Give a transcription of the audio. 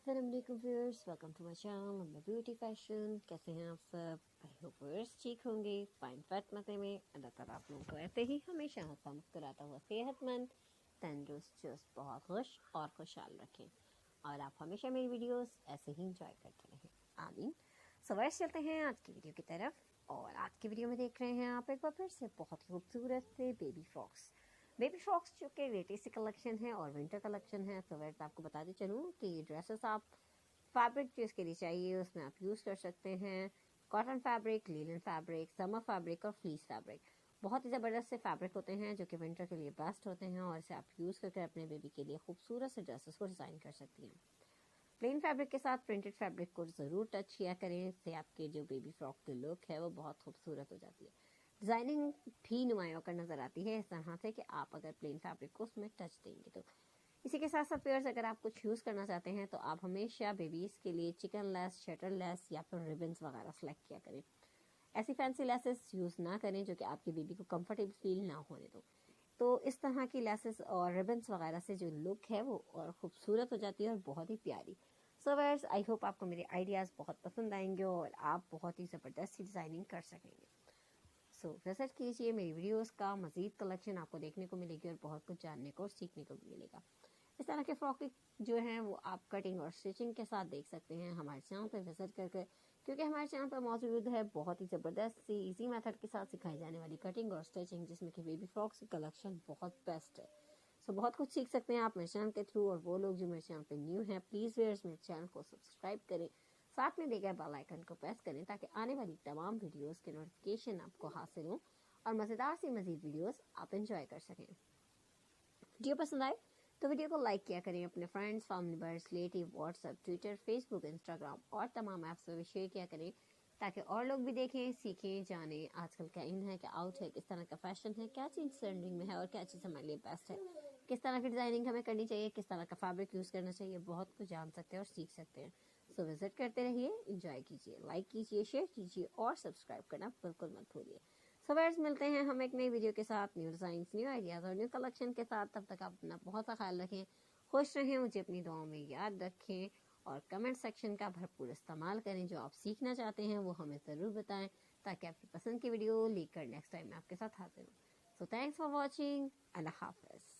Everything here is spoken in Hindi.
अस्सलाम वालेकुम viewers, welcome to my channel मैं ब्यूटी फैशन। कैसे हैं आप सब? आई होप व्यूअर्स ठीक होंगे, फाइन फैट मते में। अल्लाह ताला आप लोगों को ऐसे ही हमेशा हंसा मुस्कुराता हुआ सेहतमंद तंदुरुस्त चुस्त बहुत खुश और खुशहाल रखें और आप हमेशा मेरी वीडियोस ऐसे ही इंजॉय करते रहें, आमीन। सो व्यूअर्स चलते हैं आज की वीडियो की तरफ। और आज की वीडियो में देख रहे हैं आप एक बार फिर से बहुत ही खूबसूरत से बेबी फ्रॉक्स जो कि लेटेस्ट कलेक्शन है और विंटर कलेक्शन है। तो वैसे आपको बताते चलूँ कि ये ड्रेसेस आप फैब्रिक जो इसके लिए चाहिए उसमें आप यूज़ कर सकते हैं cotton fabric, linen fabric, summer fabric और फ्लीस फैब्रिक। बहुत ही ज़बरदस्त से फैब्रिक होते हैं जो कि विंटर के लिए बेस्ट होते हैं और इसे आप यूज़ करके अपने बेबी के लिए खूबसूरत से ड्रेसेस को डिज़ाइन कर सकती हैं। प्लेन फैब्रिक के साथ प्रिंटेड फैब्रिक को ज़रूर टच किया करें, इससे आपके जो बेबी फ्रॉक की लुक है वो बहुत खूबसूरत हो जाती है। डिज़ाइनिंग भी नुमाया होकर नज़र आती है इस तरह से कि आप अगर प्लेन फैब्रिक को उसमें टच देंगे तो। इसी के साथ साथ पेयर्स अगर आप कुछ यूज़ करना चाहते हैं तो आप हमेशा बेबीज़ के लिए चिकन लेस, शटर लेस या फिर रिबन्स वगैरह सेलेक्ट किया करें। ऐसी फैंसी लेसेस यूज़ ना करें जो कि आपके बेबी को कंफर्टेबल फील ना होने दो। तो इस तरह की लेसेस और रिबन्स वगैरह से जो लुक है वो और खूबसूरत हो जाती है और बहुत ही प्यारी। सो व्यूअर्स आई होप आपको मेरे आइडियाज़ बहुत पसंद आएंगे और आप बहुत ही ज़बरदस्त डिज़ाइनिंग कर सकेंगे। सो विजिट कीजिए मेरी वीडियोस का मज़ीद कलेक्शन आपको देखने को मिलेगी और बहुत कुछ जानने को और सीखने को भी मिलेगा। इस तरह के फ्रॉक जो हैं वो आप कटिंग और स्टिचिंग के साथ देख सकते हैं हमारे चैनल पर विजिट करके, क्योंकि हमारे चैनल पर मौजूद है बहुत ही ज़बरदस्त सी इजी मेथड के साथ सिखाई जाने वाली कटिंग और स्टिचिंग, जिसमें कि बेबी फ्रॉक्स की कलेक्शन बहुत बेस्ट है। सो बहुत कुछ सीख सकते हैं आप मेरे चैनल के थ्रू। और वो लोग जो मेरे चैनल पे न्यू हैं प्लीज़ वेयर्स मेरे चैनल को सब्सक्राइब करें, साथ में दिए बेल आइकन को प्रेस करें ताकि आने वाली तमाम वीडियोस के नोटिफिकेशन आपको हासिल हो और मज़ेदार सी मज़ीद वीडियोस आप एंजॉय कर सकें। वीडियो पसंद आए तो वीडियो को लाइक किया करें, अपने friends, family members, relative, WhatsApp, Twitter, Facebook, Instagram और तमाम ऐप्स पर भी शेयर किया करें ताकि और लोग भी देखें, सीखें, जानें आजकल क्या इन है, क्या आउट है, किस तरह का फैशन है, क्या चीज़ ट्रेंडिंग में है और क्या चीज़ हमारे लिए बेस्ट है, किस तरह की डिज़ाइनिंग हमें करनी चाहिए, किस तरह का फैब्रिक यूज़ करना चाहिए। बहुत कुछ जान सकते हैं और सीख सकते हैं। सो विजिट करते रहिए, इंजॉय कीजिए, लाइक कीजिए, शेयर कीजिए और सब्सक्राइब करना बिल्कुल मत भूलिए। सो व्यूअर्स मिलते हैं हम एक नई वीडियो के साथ, न्यू डिजाइन्स, न्यू आइडियाज़ और न्यू कलेक्शन के साथ। तब तक आप अपना बहुत सा ख्याल रखें, खुश रहें, मुझे अपनी दुआओं में याद रखें और कमेंट सेक्शन का भरपूर इस्तेमाल करें। जो आप सीखना चाहते हैं वो हमें ज़रूर बताएं ताकि आपकी पसंद की वीडियो लेकर नेक्स्ट टाइम मैं आपके साथ हाजिर हूँ। So thanks for watching. अल्लाह हाफ़िज़।